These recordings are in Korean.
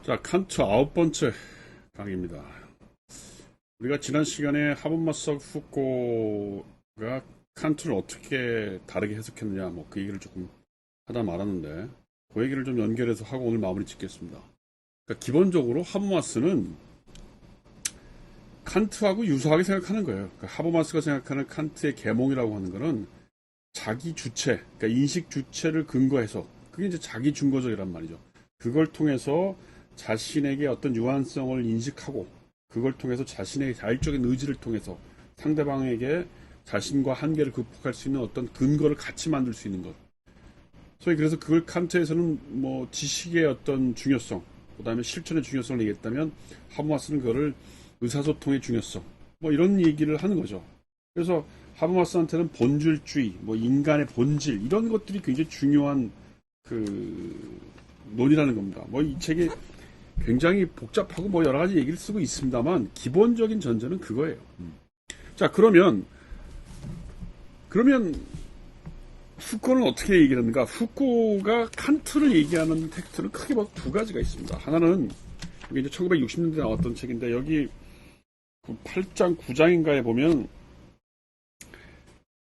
자, 칸트 9번째 강의입니다. 우리가 지난 시간에 하버마스 후코가 칸트를 어떻게 다르게 해석했느냐, 그 얘기를 조금 하다 말았는데, 그 얘기를 좀 연결해서 하고 오늘 마무리 짓겠습니다. 그러니까 기본적으로 하버마스는 칸트하고 유사하게 생각하는 거예요. 그러니까 하버마스가 생각하는 칸트의 계몽이라고 하는 거는 자기 주체, 그러니까 인식 주체를 근거해서, 그게 이제 자기 중거적이란 말이죠. 그걸 통해서 자신에게 어떤 유한성을 인식하고 그걸 통해서 자신의 자율적인 의지를 통해서 상대방에게 자신과 한계를 극복할 수 있는 어떤 근거를 같이 만들 수 있는 것. 소위 그래서 그걸 칸트에서는 지식의 어떤 중요성, 그 다음에 실천의 중요성을 얘기했다면 하버마스는 그거를 의사소통의 중요성, 이런 얘기를 하는 거죠. 그래서 하버마스한테는 본질주의, 인간의 본질 이런 것들이 굉장히 중요한 논의라는 겁니다. 이 책이 굉장히 복잡하고 여러 가지 얘기를 쓰고 있습니다만 기본적인 전제는 그거예요. 자, 그러면 후코는 어떻게 얘기를 하는가? 후코가 칸트를 얘기하는 텍스트는 크게 봐도 두 가지가 있습니다. 하나는 이게 이제 1960년대에 나왔던 책인데 여기 8장 9장인가에 보면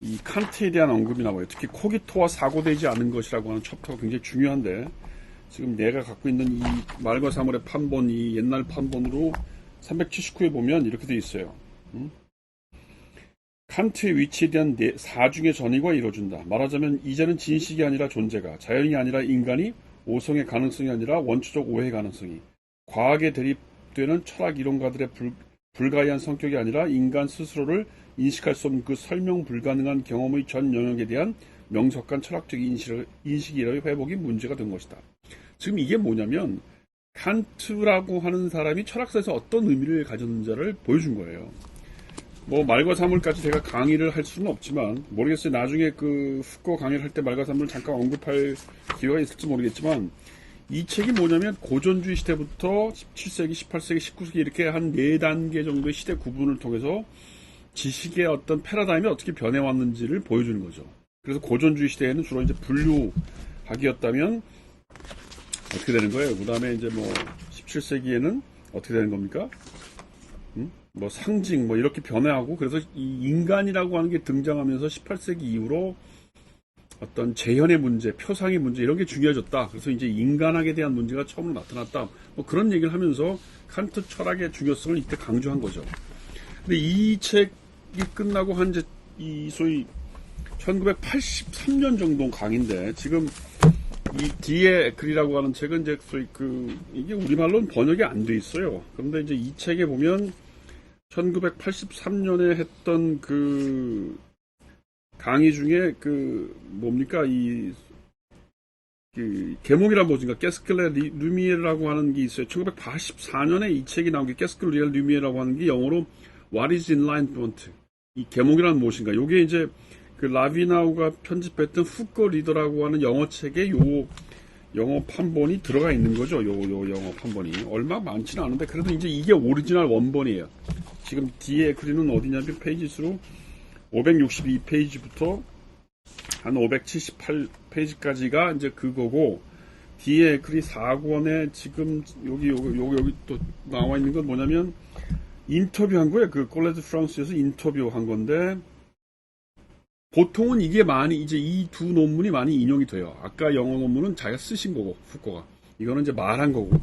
이 칸트에 대한 언급이 나와요. 특히 코기토와 사고되지 않은 것이라고 하는 챕터가 굉장히 중요한데 지금 내가 갖고 있는 이 말과 사물의 판본, 이 옛날 판본으로 379에 보면 이렇게 되어 있어요. 칸트의 위치에 대한 사중의 전이가 이루어진다. 말하자면 이제는 진식이 아니라 존재가, 자연이 아니라 인간이, 오성의 가능성이 아니라 원초적 오해의 가능성이, 과학에 대립되는 철학 이론가들의 불가이한 성격이 아니라 인간 스스로를 인식할 수 없는 그 설명 불가능한 경험의 전 영역에 대한 명석한 철학적 인식이라의 회복이 문제가 된 것이다. 지금 이게 뭐냐면 칸트라고 하는 사람이 철학사에서 어떤 의미를 가졌는지를 보여준 거예요. 말과 사물까지 제가 강의를 할 수는 없지만 모르겠어요. 나중에 후코 강의를 할 때 말과 사물을 잠깐 언급할 기회가 있을지 모르겠지만 이 책이 뭐냐면 고전주의 시대부터 17세기, 18세기, 19세기 이렇게 한 4단계 정도의 시대 구분을 통해서 지식의 어떤 패러다임이 어떻게 변해왔는지를 보여주는 거죠. 그래서 고전주의 시대에는 주로 이제 분류학이었다면 어떻게 되는 거예요? 그 다음에 이제 17세기에는 어떻게 되는 겁니까? 상징, 이렇게 변해하고, 그래서 이 인간이라고 하는 게 등장하면서 18세기 이후로 어떤 재현의 문제, 표상의 문제, 이런 게 중요해졌다. 그래서 이제 인간학에 대한 문제가 처음으로 나타났다. 그런 얘기를 하면서 칸트 철학의 중요성을 이때 강조한 거죠. 근데 이 책이 끝나고 한 이제 이 소위 1983년 정도 강의인데, 지금 이 뒤에 글이라고 하는 책은 이제 소위 이게 우리말로는 번역이 안 돼 있어요. 그런데 이제 이 책에 보면 1983년에 했던 강의 중에 뭡니까 계몽이란 무엇인가 게스클레 루미에르라고 하는 게 있어요. 1984년에 이 책이 나온 게 게스클레 루미에르라고 하는 게 영어로 What is Enlightenment? 이 계몽이란 무엇인가? 요게 이제 라비나우가 편집했던 후코 리더라고 하는 영어 책에 요 영어 판본이 들어가 있는 거죠. 요 영어 판본이 얼마 많지는 않은데 그래도 이제 이게 오리지널 원본이에요. 지금 뒤에 글은 어디냐면 페이지 수로 562페이지부터 한 578페이지까지가 이제 그거고 뒤에 글이 4권에 지금 여기 또 나와 있는 건 뭐냐면 인터뷰한 거예요. 콜레드 프랑스에서 인터뷰한 건데 보통은 이게 많이 이제 이 두 논문이 많이 인용이 돼요. 아까 영어 논문은 자기가 쓰신 거고 후코가 이거는 이제 말한 거고.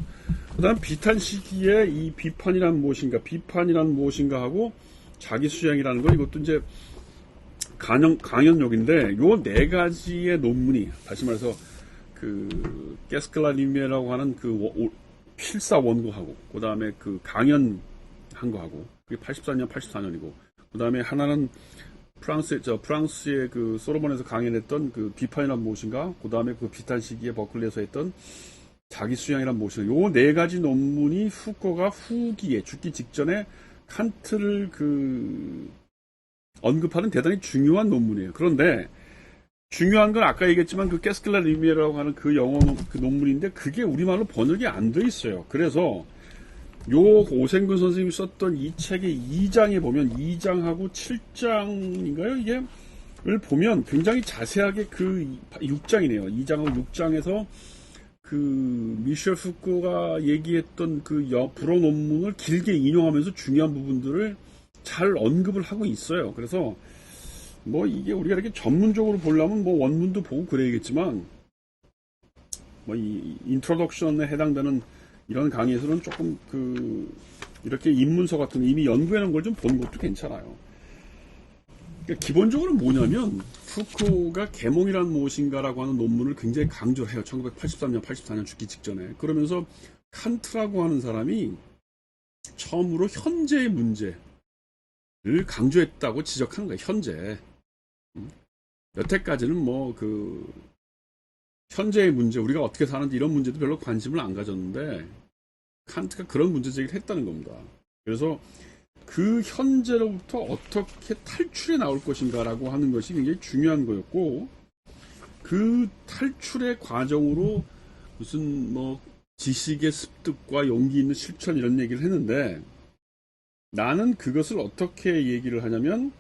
그다음 비탄 시기에 이 비판이란 무엇인가 하고 자기 수양이라는 거 이것도 이제 강연욕인데 요 네 가지의 논문이 다시 말해서 게스클라 리메라고 하는 필사 원고하고 그다음에 강연한 거하고 그게 84년 84년이고 그다음에 하나는 프랑스의 소르본에서 강연했던 비판이란 무엇인가, 그 다음에 비슷한 시기에 버클리에서 했던 자기 수양이란 무엇인가, 요 네 가지 논문이 후코가 후기에 죽기 직전에 칸트를 언급하는 대단히 중요한 논문이에요. 그런데 중요한 건 아까 얘기했지만 게스클라 리미에라고 하는 영어 논문인데 그게 우리말로 번역이 안 돼 있어요. 그래서 요 오생근 선생님이 썼던 이 책의 2장에 보면 2장하고 7장인가요? 이게를 보면 굉장히 자세하게 6장이네요. 2장하고 6장에서 그 미셸 푸코가 얘기했던 그 불어 논문을 길게 인용하면서 중요한 부분들을 잘 언급을 하고 있어요. 그래서 뭐 이게 우리가 이렇게 전문적으로 보려면 뭐 원문도 보고 그래야겠지만 뭐 이 인트로덕션에 해당되는 이런 강의에서는 조금 그 이렇게 입문서 같은 거 이미 연구해 놓은 걸 좀 보는 것도 괜찮아요. 그러니까 기본적으로 뭐냐면 푸코가 계몽이란 무엇인가라고 하는 논문을 굉장히 강조를 해요. 1983년, 84년 죽기 직전에. 그러면서 칸트라고 하는 사람이 처음으로 현재의 문제를 강조했다고 지적하는 거예요. 현재. 여태까지는 뭐 그 현재의 문제, 우리가 어떻게 사는지 이런 문제도 별로 관심을 안 가졌는데 칸트가 그런 문제 제기를 했다는 겁니다. 그래서 그 현재로부터 어떻게 탈출해 나올 것인가라고 하는 것이 굉장히 중요한 거였고, 그 탈출의 과정으로 무슨 뭐 지식의 습득과 용기 있는 실천 이런 얘기를 했는데, 나는 그것을 어떻게 얘기를 하냐면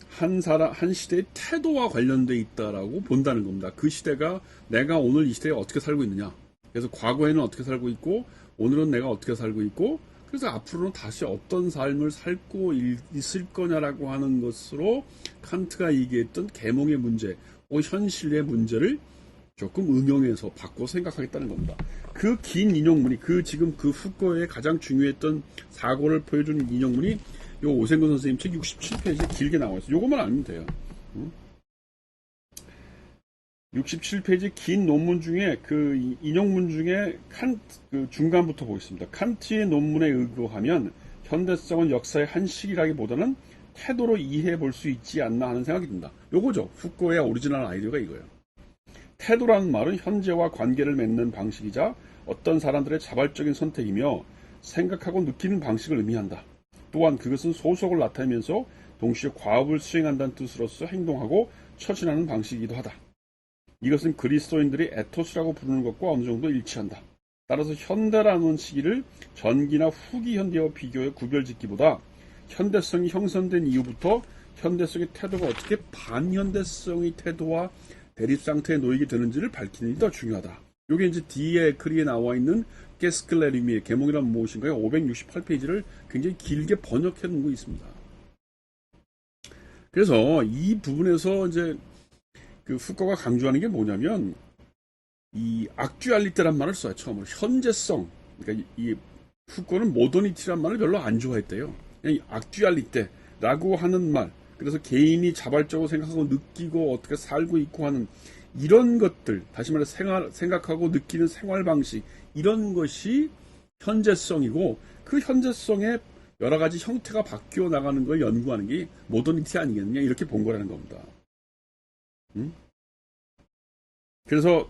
한 시대의 태도와 관련돼 있다라고 본다는 겁니다. 그 시대가 내가 오늘 이 시대에 어떻게 살고 있느냐. 그래서 과거에는 어떻게 살고 있고 오늘은 내가 어떻게 살고 있고, 그래서 앞으로는 다시 어떤 삶을 살고 있을 거냐라고 하는 것으로 칸트가 얘기했던 계몽의 문제, 현실의 문제를 조금 응용해서 바꿔 생각하겠다는 겁니다. 그 긴 인용문이, 지금 그 푸코의 가장 중요했던 사고를 보여주는 인용문이 요 오생근 선생님 책 67페이지에 길게 나와 있어요. 요것만 알면 돼요. 67페이지 긴 논문 중에 그 인용문 중에 그 중간부터 보겠습니다. 칸트의 논문에 의거하면 현대성은 역사의 한 시기라기보다는 태도로 이해해 볼 수 있지 않나 하는 생각이 든다. 요거죠. 푸코의 오리지널 아이디어가 이거예요. 태도라는 말은 현재와 관계를 맺는 방식이자 어떤 사람들의 자발적인 선택이며 생각하고 느끼는 방식을 의미한다. 또한 그것은 소속을 나타내면서 동시에 과업을 수행한다는 뜻으로서 행동하고 처신하는 방식이기도 하다. 이것은 그리스도인들이 에토스라고 부르는 것과 어느 정도 일치한다. 따라서 현대라는 시기를 전기나 후기 현대와 비교해 구별짓기보다 현대성이 형성된 이후부터 현대성의 태도가 어떻게 반현대성의 태도와 대립상태에 놓이게 되는지를 밝히는 게 더 중요하다. 이게 이제 뒤에 글에 나와 있는 게스클레림의 계몽이란 무엇인가요? 568페이지를 굉장히 길게 번역해 놓은 거 있습니다. 그래서 이 부분에서 이제 그 푸코가 강조하는 게 뭐냐면 이 악듀알리테란 말을 써요. 처음으로 현재성. 그러니까 이 푸코는 모더니티란 말을 별로 안 좋아했대요. 그냥 이 악듀알리테라고 하는 말. 그래서 개인이 자발적으로 생각하고 느끼고 어떻게 살고 있고 하는 이런 것들, 다시 말해 생각하고 느끼는 생활 방식, 이런 것이 현재성이고, 그 현재성의 여러 가지 형태가 바뀌어 나가는 걸 연구하는 게 모더니티 아니겠느냐, 이렇게 본 거라는 겁니다. 그래서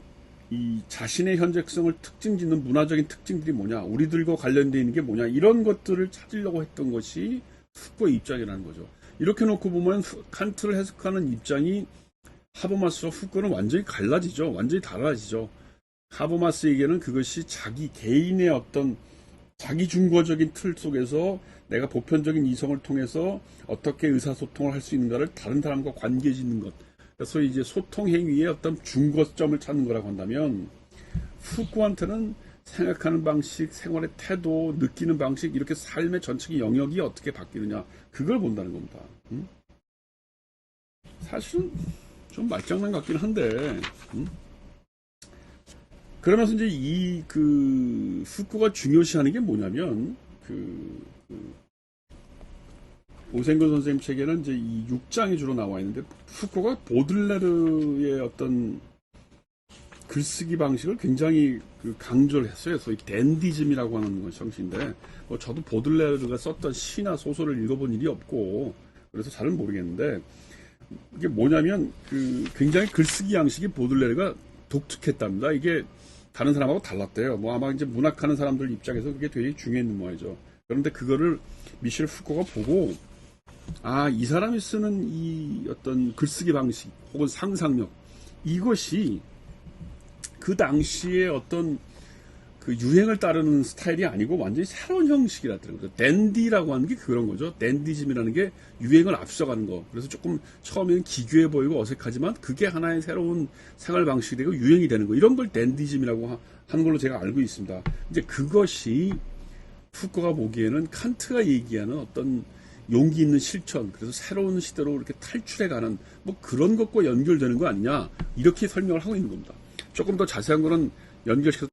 이 자신의 현재성을 특징 짓는 문화적인 특징들이 뭐냐, 우리들과 관련되어 있는 게 뭐냐, 이런 것들을 찾으려고 했던 것이 푸코의 입장이라는 거죠. 이렇게 놓고 보면 칸트를 해석하는 입장이 하버마스와 푸코는 완전히 갈라지죠. 완전히 달라지죠. 하버마스에게는 그것이 자기 개인의 어떤 자기 중거적인 틀 속에서 내가 보편적인 이성을 통해서 어떻게 의사소통을 할 수 있는가를 다른 사람과 관계 짓는 것. 그래서 이제 소통 행위의 어떤 중거점을 찾는 거라고 한다면, 푸코한테는 생각하는 방식, 생활의 태도, 느끼는 방식, 이렇게 삶의 전체의 영역이 어떻게 바뀌느냐, 그걸 본다는 겁니다. 사실은 좀 말장난 같긴 한데, 그러면서 이제 그 푸코가 중요시하는 게 뭐냐면, 오생근 선생님 책에는 이제 이 6장이 주로 나와 있는데, 푸코가 보들레르의 어떤 글쓰기 방식을 굉장히 강조를 했어요. 소위 댄디즘이라고 하는 것인데, 뭐 저도 보들레르가 썼던 시나 소설을 읽어본 일이 없고, 그래서 잘은 모르겠는데, 이게 뭐냐면, 굉장히 글쓰기 양식이 보들레르가 독특했답니다. 이게 다른 사람하고 달랐대요. 뭐 아마 이제 문학하는 사람들 입장에서 그게 되게 중요했는 모양이죠. 그런데 그거를 미셸 푸코가 보고, 이 사람이 쓰는 이 어떤 글쓰기 방식, 혹은 상상력, 이것이 그 당시에 어떤 그 유행을 따르는 스타일이 아니고 완전히 새로운 형식이라는 거죠. 댄디라고 하는 게 그런 거죠. 댄디즘이라는 게 유행을 앞서가는 거. 그래서 조금 처음에는 기괴해 보이고 어색하지만 그게 하나의 새로운 생활 방식이 되고 유행이 되는 거. 이런 걸 댄디즘이라고 하는 걸로 제가 알고 있습니다. 이제 그것이 푸코가 보기에는 칸트가 얘기하는 어떤 용기 있는 실천, 그래서 새로운 시대로 이렇게 탈출해가는 뭐 그런 것과 연결되는 거 아니냐, 이렇게 설명을 하고 있는 겁니다. 조금 더 자세한 거는 연결시켜서